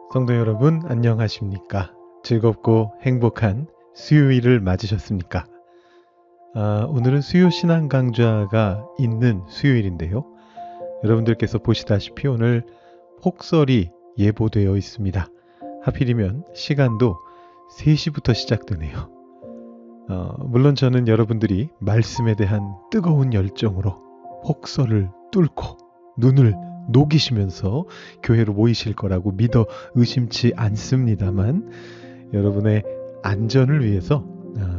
성도 여러분, 안녕하십니까? 즐겁고 행복한 수요일을 맞으셨습니까? 오늘은 수요 신앙 강좌가 있는 수요일인데요. 여러분들께서 보시다시피 오늘 폭설이 예보되어 있습니다. 하필이면 시간도 3시부터 시작되네요. 물론 저는 여러분들이 말씀에 대한 뜨거운 열정으로 폭설을 뚫고 눈을 녹이시면서 교회로 모이실 거라고 믿어 의심치 않습니다만, 여러분의 안전을 위해서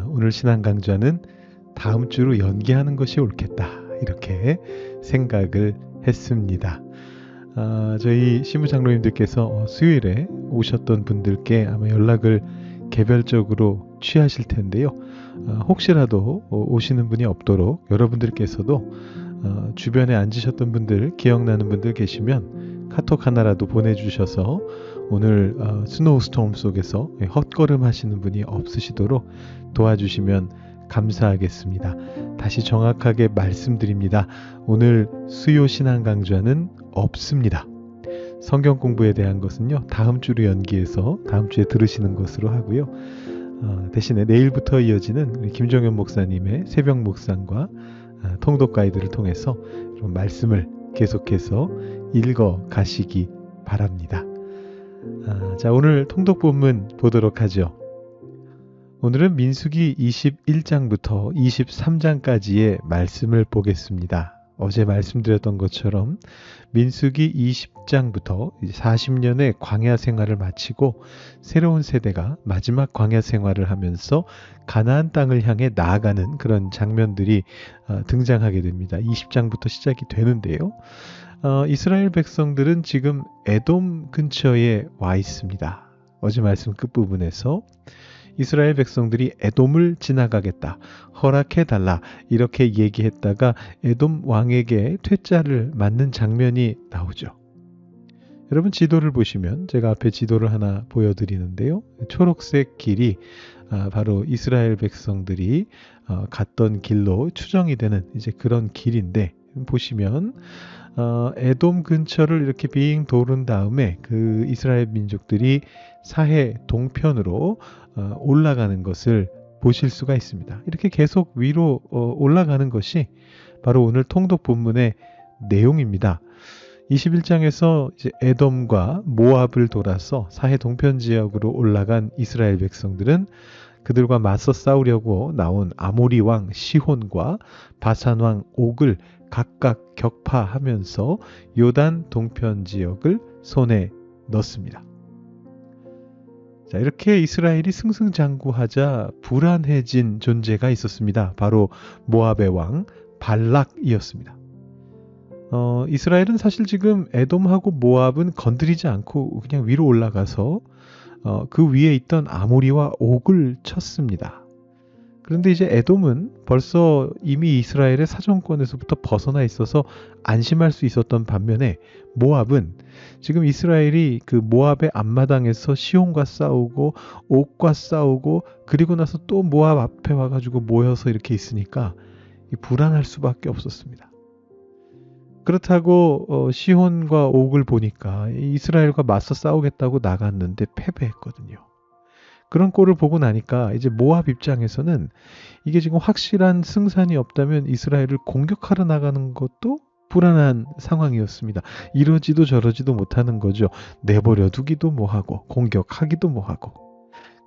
오늘 신앙 강좌는 다음 주로 연기하는 것이 옳겠다, 이렇게 생각을 했습니다. 저희 시무장로님들께서 수요일에 오셨던 분들께 아마 연락을 개별적으로 취하실 텐데요. 혹시라도 오시는 분이 없도록 여러분들께서도 주변에 앉으셨던 분들, 기억나는 분들 계시면 카톡 하나라도 보내주셔서 오늘 스노우 스톰 속에서 헛걸음 하시는 분이 없으시도록 도와주시면 감사하겠습니다. 다시 정확하게 말씀드립니다. 오늘 수요 신앙 강좌는 없습니다. 성경 공부에 대한 것은요, 다음 주로 연기해서 다음 주에 들으시는 것으로 하고요. 대신에 내일부터 이어지는 우리 김종현 목사님의 새벽 묵상과 통독 가이드를 통해서 말씀을 계속해서 읽어 가시기 바랍니다. 자, 오늘 통독 본문 보도록 하죠. 오늘은 민수기 21장부터 23장까지의 말씀을 보겠습니다. 어제 말씀드렸던 것처럼 민수기 20장부터 40년의 광야 생활을 마치고 새로운 세대가 마지막 광야 생활을 하면서 가나안 땅을 향해 나아가는 그런 장면들이 등장하게 됩니다. 20장부터 시작이 되는데요. 이스라엘 백성들은 지금 에돔 근처에 와 있습니다. 어제 말씀 끝부분에서 이스라엘 백성들이 에돔을 지나가겠다, 허락해달라, 이렇게 얘기했다가 에돔 왕에게 퇴짜를 맞는 장면이 나오죠. 여러분, 지도를 보시면 제가 앞에 지도를 하나 보여드리는데요. 초록색 길이 바로 이스라엘 백성들이 갔던 길로 추정이 되는 이제 그런 길인데, 보시면 에돔 근처를 이렇게 빙 도른 다음에 그 이스라엘 민족들이 사해 동편으로 올라가는 것을 보실 수가 있습니다. 이렇게 계속 위로 올라가는 것이 바로 오늘 통독 본문의 내용입니다. 21장에서 이제 에돔과 모압을 돌아서 사해 동편 지역으로 올라간 이스라엘 백성들은 그들과 맞서 싸우려고 나온 아모리 왕 시혼과 바산 왕 옥을 각각 격파하면서 요단 동편 지역을 손에 넣습니다. 자, 이렇게 이스라엘이 승승장구하자 불안해진 존재가 있었습니다. 바로 모압의 왕 발락이었습니다. 이스라엘은 사실 지금 에돔하고 모압은 건드리지 않고 그냥 위로 올라가서 그 위에 있던 아모리와 옥을 쳤습니다. 그런데 이제 에돔은 벌써 이미 이스라엘의 사정권에서부터 벗어나 있어서 안심할 수 있었던 반면에 모압은 지금 이스라엘이 그 모압의 앞마당에서 시온과 싸우고 옥과 싸우고 그리고 나서 또 모압 앞에 와가지고 모여서 이렇게 있으니까 불안할 수밖에 없었습니다. 그렇다고 시온과 옥을 보니까 이스라엘과 맞서 싸우겠다고 나갔는데 패배했거든요. 그런 꼴을 보고 나니까 이제 모압 입장에서는 이게 지금 확실한 승산이 없다면 이스라엘을 공격하러 나가는 것도 불안한 상황이었습니다. 이러지도 저러지도 못하는 거죠. 내버려 두기도 뭐하고 공격하기도 뭐하고.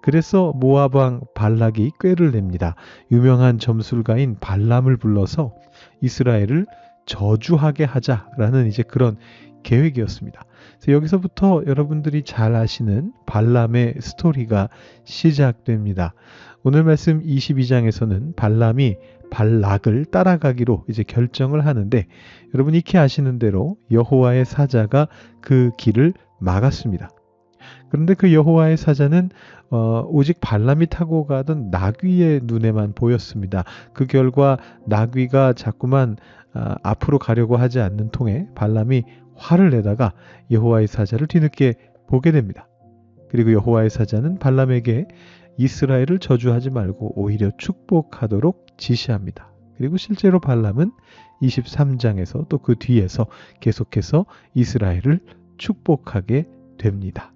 그래서 모압 왕 발락이 꾀를 냅니다. 유명한 점술가인 발람을 불러서 이스라엘을 저주하게 하자라는 이제 그런 계획이었습니다. 그래서 여기서부터 여러분들이 잘 아시는 발람의 스토리가 시작됩니다. 오늘 말씀 22장에서는 발람이 발락을 따라가기로 이제 결정을 하는데, 여러분 익히 아시는 대로 여호와의 사자가 그 길을 막았습니다. 그런데 그 여호와의 사자는 오직 발람이 타고 가던 나귀의 눈에만 보였습니다. 그 결과 나귀가 자꾸만 앞으로 가려고 하지 않는 통에 발람이 화를 내다가 여호와의 사자를 뒤늦게 보게 됩니다. 그리고 여호와의 사자는 발람에게 이스라엘을 저주하지 말고 오히려 축복하도록 지시합니다. 그리고 실제로 발람은 23장에서 또 그 뒤에서 계속해서 이스라엘을 축복하게 됩니다.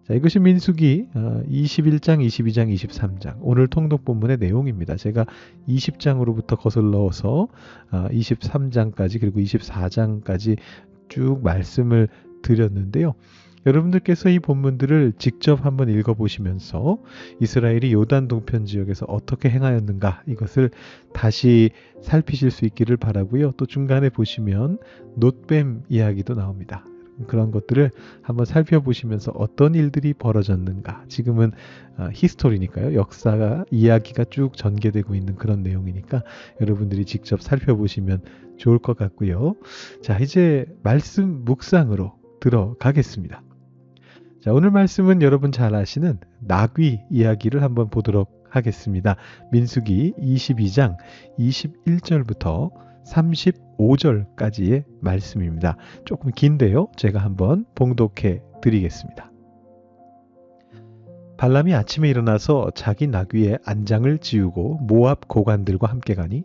자, 이것이 민수기 21장, 22장, 23장 오늘 통독 본문의 내용입니다. 제가 20장으로부터 거슬러서 23장까지 그리고 24장까지 쭉 말씀을 드렸는데요. 여러분들께서 이 본문들을 직접 한번 읽어보시면서 이스라엘이 요단 동편 지역에서 어떻게 행하였는가 이것을 다시 살피실 수 있기를 바라고요. 또 중간에 보시면 놋뱀 이야기도 나옵니다. 그런 것들을 한번 살펴보시면서 어떤 일들이 벌어졌는가. 지금은 히스토리니까요. 역사가 이야기가 쭉 전개되고 있는 그런 내용이니까 여러분들이 직접 살펴보시면 좋을 것 같고요. 자, 이제 말씀 묵상으로 들어가겠습니다. 자, 오늘 말씀은 여러분 잘 아시는 나귀 이야기를 한번 보도록 하겠습니다. 민수기 22장 21절부터 35절까지의 말씀입니다. 조금 긴데요. 제가 한번 봉독해 드리겠습니다. 발람이 아침에 일어나서 자기 나귀의 안장을 지우고 모압 고관들과 함께 가니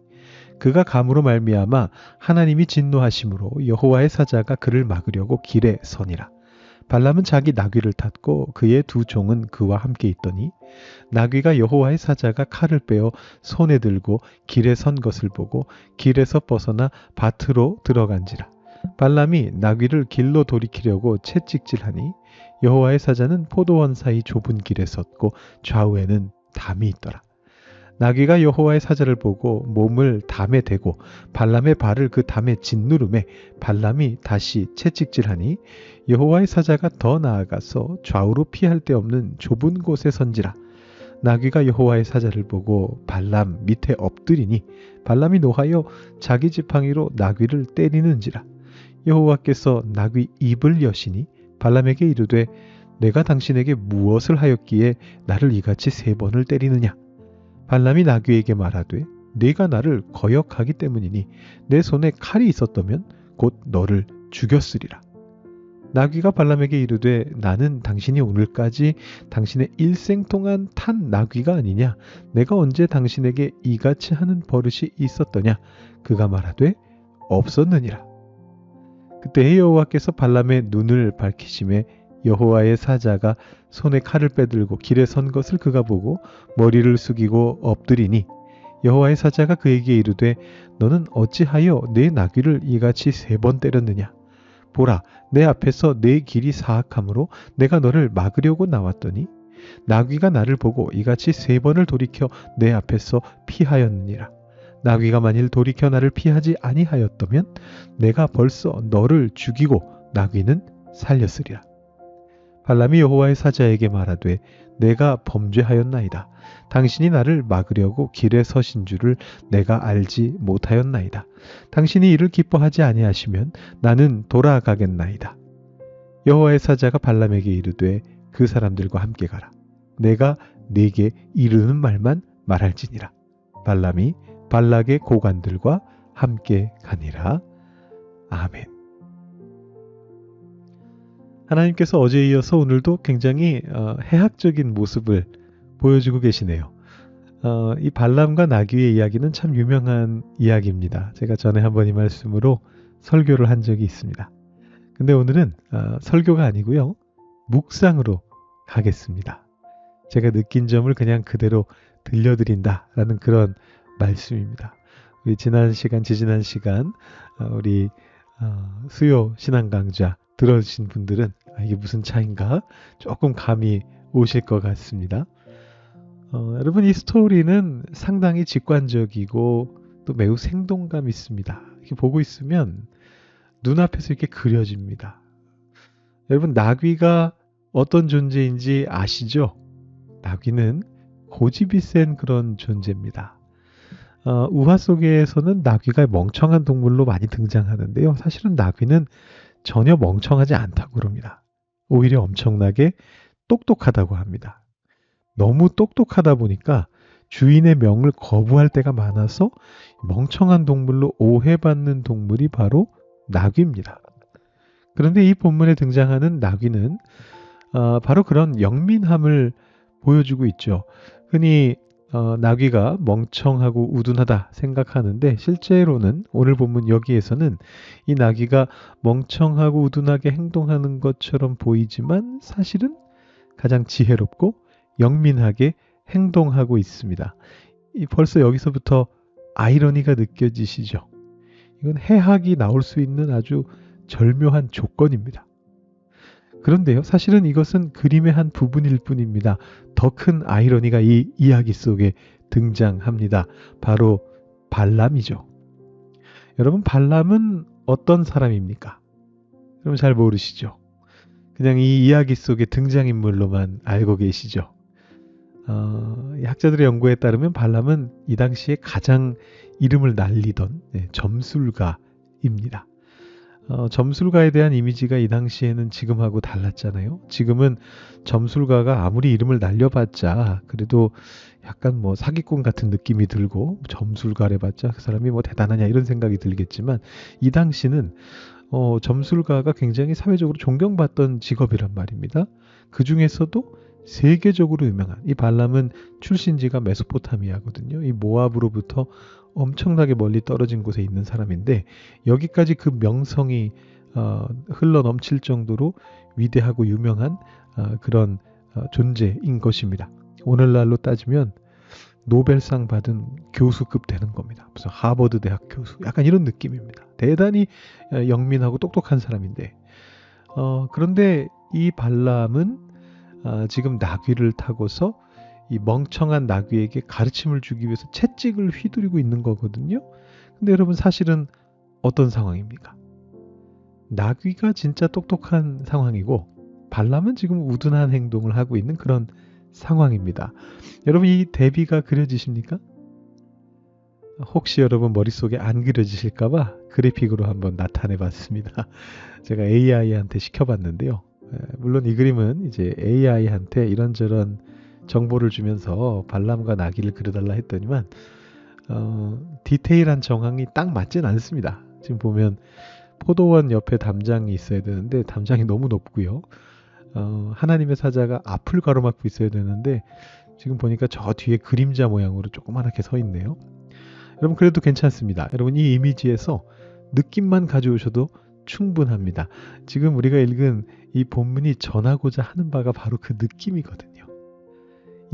그가 감으로 말미암아 하나님이 진노하심으로 여호와의 사자가 그를 막으려고 길에 서니라. 발람은 자기 나귀를 탔고 그의 두 종은 그와 함께 있더니 나귀가 여호와의 사자가 칼을 빼어 손에 들고 길에 선 것을 보고 길에서 벗어나 밭으로 들어간지라. 발람이 나귀를 길로 돌이키려고 채찍질하니 여호와의 사자는 포도원 사이 좁은 길에 섰고 좌우에는 담이 있더라. 나귀가 여호와의 사자를 보고 몸을 담에 대고 발람의 발을 그 담에 짓누름에 발람이 다시 채찍질하니 여호와의 사자가 더 나아가서 좌우로 피할 데 없는 좁은 곳에 선지라. 나귀가 여호와의 사자를 보고 발람 밑에 엎드리니 발람이 노하여 자기 지팡이로 나귀를 때리는지라. 여호와께서 나귀 입을 여시니 발람에게 이르되 내가 당신에게 무엇을 하였기에 나를 이같이 3번을 때리느냐. 발람이 나귀에게 말하되 네가 나를 거역하기 때문이니 내 손에 칼이 있었다면 곧 너를 죽였으리라. 나귀가 발람에게 이르되 나는 당신이 오늘까지 당신의 일생 동안 탄 나귀가 아니냐. 내가 언제 당신에게 이같이 하는 버릇이 있었더냐. 그가 말하되 없었느니라. 그때 여호와께서 발람의 눈을 밝히심에 여호와의 사자가 손에 칼을 빼들고 길에 선 것을 그가 보고 머리를 숙이고 엎드리니 여호와의 사자가 그에게 이르되 너는 어찌하여 내 나귀를 이같이 3번 때렸느냐. 보라, 내 앞에서 내 길이 사악함으로 내가 너를 막으려고 나왔더니 나귀가 나를 보고 이같이 3번을 돌이켜 내 앞에서 피하였느니라. 나귀가 만일 돌이켜 나를 피하지 아니하였다면 내가 벌써 너를 죽이고 나귀는 살렸으리라. 발람이 여호와의 사자에게 말하되 내가 범죄하였나이다. 당신이 나를 막으려고 길에 서신 줄을 내가 알지 못하였나이다. 당신이 이를 기뻐하지 아니하시면 나는 돌아가겠나이다. 여호와의 사자가 발람에게 이르되 그 사람들과 함께 가라. 내가 네게 이르는 말만 말할지니라. 발람이 발락의 고관들과 함께 가니라. 아멘. 하나님께서 어제에 이어서 오늘도 굉장히 해학적인 모습을 보여주고 계시네요. 이 발람과 나귀의 이야기는 참 유명한 이야기입니다. 제가 전에 한번 이 말씀으로 설교를 한 적이 있습니다. 근데 오늘은 설교가 아니고요. 묵상으로 가겠습니다. 제가 느낀 점을 그냥 그대로 들려드린다라는 그런 말씀입니다. 우리 지지난 시간 우리 수요 신앙 강좌 들어주신 분들은 이게 무슨 차인가 조금 감이 오실 것 같습니다. 여러분 이 스토리는 상당히 직관적이고 또 매우 생동감 있습니다. 이렇게 보고 있으면 눈앞에서 이렇게 그려집니다. 여러분 나귀가 어떤 존재인지 아시죠? 나귀는 고집이 센 그런 존재입니다. 우화 속에서는 나귀가 멍청한 동물로 많이 등장하는데요. 사실은 나귀는 전혀 멍청하지 않다고 그럽니다. 오히려 엄청나게 똑똑하다고 합니다. 너무 똑똑하다 보니까 주인의 명을 거부할 때가 많아서 멍청한 동물로 오해받는 동물이 바로 나귀입니다. 그런데 이 본문에 등장하는 나귀는 바로 그런 영민함을 보여주고 있죠. 흔히 나귀가 멍청하고 우둔하다 생각하는데 실제로는 오늘 본문 여기에서는 이 나귀가 멍청하고 우둔하게 행동하는 것처럼 보이지만 사실은 가장 지혜롭고 영민하게 행동하고 있습니다. 벌써 여기서부터 아이러니가 느껴지시죠? 이건 해학이 나올 수 있는 아주 절묘한 조건입니다. 그런데요, 사실은 이것은 그림의 한 부분일 뿐입니다. 더 큰 아이러니가 이 이야기 속에 등장합니다. 바로 발람이죠. 여러분, 발람은 어떤 사람입니까? 여러분 잘 모르시죠? 그냥 이 이야기 속의 등장인물로만 알고 계시죠? 학자들의 연구에 따르면 발람은 이 당시에 가장 이름을 날리던 점술가입니다. 점술가에 대한 이미지가 이 당시에는 지금하고 달랐잖아요. 지금은 점술가가 아무리 이름을 날려봤자 그래도 약간 뭐 사기꾼 같은 느낌이 들고, 점술가래봤자 그 사람이 뭐 대단하냐 이런 생각이 들겠지만, 이 당시는 점술가가 굉장히 사회적으로 존경받던 직업이란 말입니다. 그 중에서도 세계적으로 유명한 이 발람은 출신지가 메소포타미아거든요. 이 모압으로부터 엄청나게 멀리 떨어진 곳에 있는 사람인데, 여기까지 그 명성이 흘러 넘칠 정도로 위대하고 유명한 그런 존재인 것입니다. 오늘날로 따지면 노벨상 받은 교수급 되는 겁니다. 무슨 하버드 대학 교수, 약간 이런 느낌입니다. 대단히 영민하고 똑똑한 사람인데, 그런데 이 발람은 지금 나귀를 타고서 이 멍청한 나귀에게 가르침을 주기 위해서 채찍을 휘두르고 있는 거거든요. 근데 여러분, 사실은 어떤 상황입니까? 나귀가 진짜 똑똑한 상황이고, 발람은 지금 우둔한 행동을 하고 있는 그런 상황입니다. 여러분, 이 대비가 그려지십니까? 혹시 여러분 머릿속에 안 그려지실까봐 그래픽으로 한번 나타내 봤습니다. 제가 AI한테 시켜봤는데요. 물론 이 그림은 이제 AI한테 이런저런 정보를 주면서 발람과 나귀를 그려달라 했더니만 디테일한 정황이 딱 맞진 않습니다. 지금 보면 포도원 옆에 담장이 있어야 되는데 담장이 너무 높고요. 하나님의 사자가 앞을 가로막고 있어야 되는데 지금 보니까 저 뒤에 그림자 모양으로 조그맣게 서 있네요. 여러분, 그래도 괜찮습니다. 여러분, 이 이미지에서 느낌만 가져오셔도 충분합니다. 지금 우리가 읽은 이 본문이 전하고자 하는 바가 바로 그 느낌이거든요.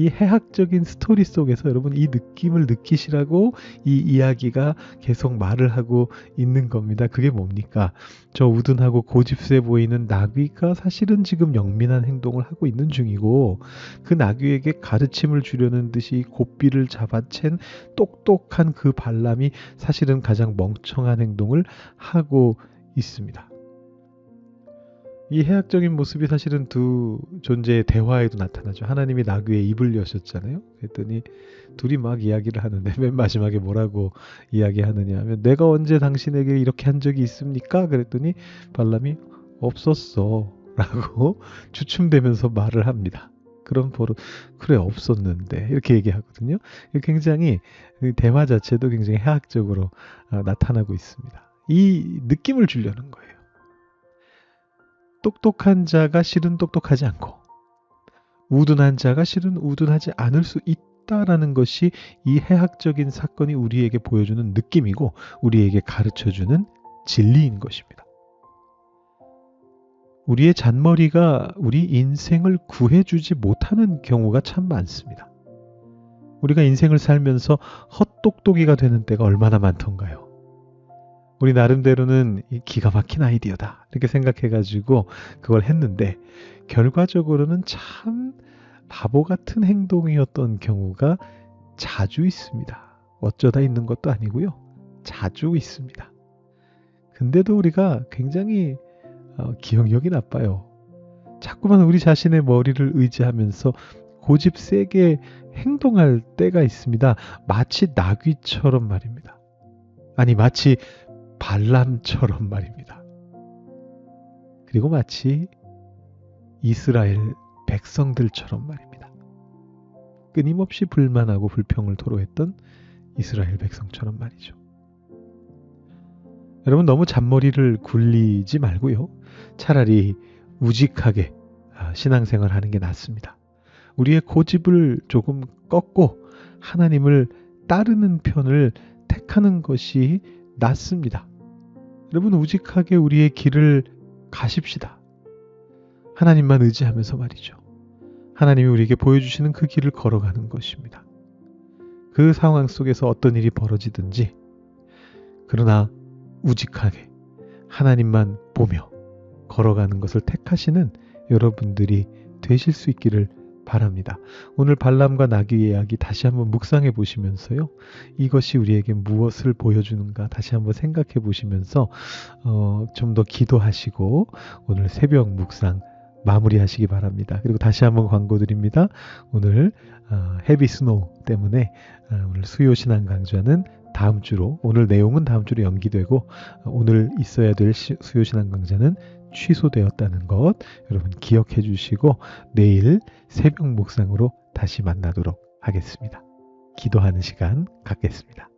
이 해학적인 스토리 속에서 여러분 이 느낌을 느끼시라고 이 이야기가 계속 말을 하고 있는 겁니다. 그게 뭡니까? 저 우둔하고 고집세 보이는 나귀가 사실은 지금 영민한 행동을 하고 있는 중이고, 그 나귀에게 가르침을 주려는 듯이 고삐를 잡아챈 똑똑한 그 발람이 사실은 가장 멍청한 행동을 하고 있습니다. 이 해학적인 모습이 사실은 두 존재의 대화에도 나타나죠. 하나님이 나귀의 입을 여셨잖아요. 그랬더니 둘이 막 이야기를 하는데 맨 마지막에 뭐라고 이야기하느냐 하면, 내가 언제 당신에게 이렇게 한 적이 있습니까? 그랬더니 발람이 없었어 라고 주춤대면서 말을 합니다. 그런 버릇, 그래 없었는데, 이렇게 얘기하거든요. 굉장히 대화 자체도 굉장히 해학적으로 나타나고 있습니다. 이 느낌을 주려는 거예요. 똑똑한 자가 실은 똑똑하지 않고, 우둔한 자가 실은 우둔하지 않을 수 있다라는 것이 이 해학적인 사건이 우리에게 보여주는 느낌이고, 우리에게 가르쳐주는 진리인 것입니다. 우리의 잔머리가 우리 인생을 구해주지 못하는 경우가 참 많습니다. 우리가 인생을 살면서 헛똑똑이가 되는 때가 얼마나 많던가요? 우리 나름대로는 기가 막힌 아이디어다 이렇게 생각해가지고 그걸 했는데, 결과적으로는 참 바보 같은 행동이었던 경우가 자주 있습니다. 어쩌다 있는 것도 아니고요. 자주 있습니다. 근데도 우리가 굉장히 기억력이 나빠요. 자꾸만 우리 자신의 머리를 의지하면서 고집 세게 행동할 때가 있습니다. 마치 나귀처럼 말입니다. 아니, 마치 발람처럼 말입니다. 그리고 마치 이스라엘 백성들처럼 말입니다. 끊임없이 불만하고 불평을 토로했던 이스라엘 백성처럼 말이죠. 여러분, 너무 잔머리를 굴리지 말고요. 차라리 우직하게 신앙생활 하는 게 낫습니다. 우리의 고집을 조금 꺾고 하나님을 따르는 편을 택하는 것이 낫습니다. 여러분, 우직하게 우리의 길을 가십시다. 하나님만 의지하면서 말이죠. 하나님이 우리에게 보여주시는 그 길을 걸어가는 것입니다. 그 상황 속에서 어떤 일이 벌어지든지 그러나 우직하게 하나님만 보며 걸어가는 것을 택하시는 여러분들이 되실 수 있기를 바랍니다. 오늘 발람과 나귀의 이야기 다시 한번 묵상해 보시면서요. 이것이 우리에게 무엇을 보여주는가 다시 한번 생각해 보시면서 좀 더 기도하시고 오늘 새벽 묵상 마무리하시기 바랍니다. 그리고 다시 한번 광고 드립니다. 오늘 헤비 스노우 때문에 오늘 수요 신앙 강좌는 다음 주로, 오늘 내용은 다음 주로 연기되고 오늘 있어야 될 수요 신앙 강좌는 취소되었다는 것 여러분 기억해 주시고 내일 새벽 묵상으로 다시 만나도록 하겠습니다. 기도하는 시간 갖겠습니다.